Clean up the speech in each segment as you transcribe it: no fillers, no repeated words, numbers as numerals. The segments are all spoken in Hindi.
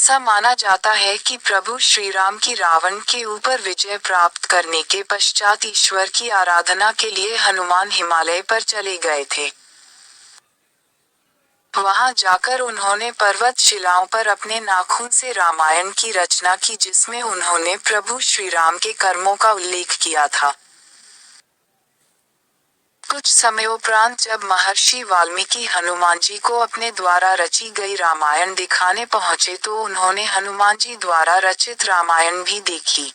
ऐसा माना जाता है कि प्रभु श्री राम की रावण के ऊपर विजय प्राप्त करने के पश्चात ईश्वर की आराधना के लिए हनुमान हिमालय पर चले गए थे। वहां जाकर उन्होंने पर्वत शिलाओं पर अपने नाखून से रामायण की रचना की, जिसमें उन्होंने प्रभु श्री राम के कर्मों का उल्लेख किया था। कुछ समयोपरांत जब महर्षि वाल्मीकि हनुमान जी को अपने द्वारा रची गई रामायण दिखाने पहुंचे तो उन्होंने हनुमान जी द्वारा रचित रामायण भी देखी।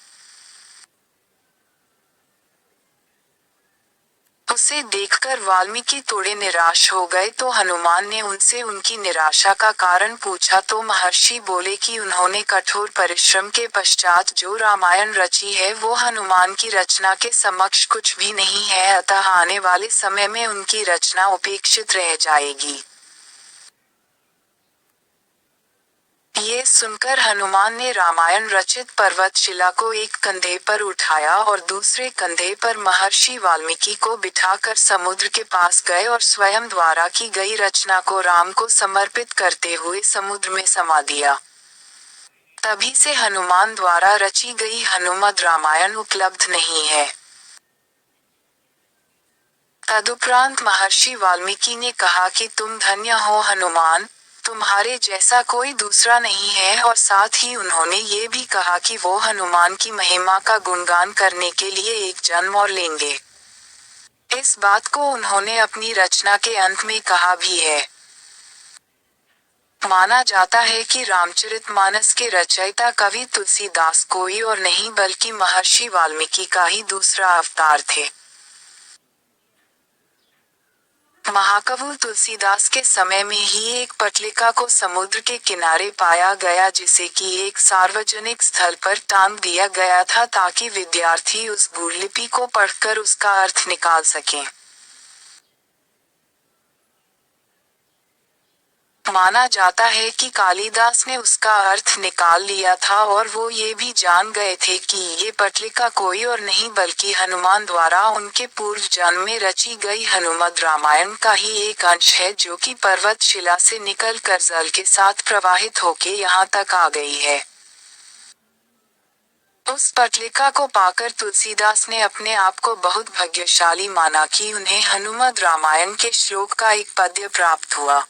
उसे देखकर वाल्मीकि थोड़े निराश हो गए तो हनुमान ने उनसे उनकी निराशा का कारण पूछा तो महर्षि बोले कि उन्होंने कठोर परिश्रम के पश्चात जो रामायण रची है वो हनुमान की रचना के समक्ष कुछ भी नहीं है, अतः आने वाले समय में उनकी रचना उपेक्षित रह जाएगी। ये सुनकर हनुमान ने रामायण रचित पर्वतशिला को एक कंधे पर उठाया और दूसरे कंधे पर महर्षि वाल्मीकि को बिठाकर समुद्र के पास गए और स्वयं द्वारा की गई रचना को राम को समर्पित करते हुए समुद्र में समा दिया। तभी से हनुमान द्वारा रची गई हनुमद रामायण उपलब्ध नहीं है। तदुपरांत महर्षि वाल्मीकि ने कहा कि तुम धन्य हो हनुमान, तुम्हारे जैसा कोई दूसरा नहीं है, और साथ ही उन्होंने ये भी कहा कि वो हनुमान की महिमा का गुणगान करने के लिए एक जन्म और लेंगे। इस बात को उन्होंने अपनी रचना के अंत में कहा भी है। माना जाता है कि रामचरितमानस के रचयिता कवि तुलसीदास कोई और नहीं बल्कि महर्षि वाल्मीकि का ही दूसरा अवतार थे। महाकवि तुलसीदास के समय में ही एक पटलिका को समुद्र के किनारे पाया गया जिसे कि एक सार्वजनिक स्थल पर टांग दिया गया था ताकि विद्यार्थी उस गुरलिपि को पढ़कर उसका अर्थ निकाल सकें। माना जाता है कि कालिदास ने उसका अर्थ निकाल लिया था और वो ये भी जान गए थे कि ये पटलिका कोई और नहीं बल्कि हनुमान द्वारा उनके पूर्व जन्म में रची गई हनुमद रामायण का ही एक अंश है, जो कि पर्वत शिला से निकल कर जल के साथ प्रवाहित होके यहाँ तक आ गई है। उस पटलिका को पाकर तुलसीदास ने अपने आप को बहुत भाग्यशाली माना कि उन्हें हनुमद रामायण के श्लोक का एक पद्य प्राप्त हुआ।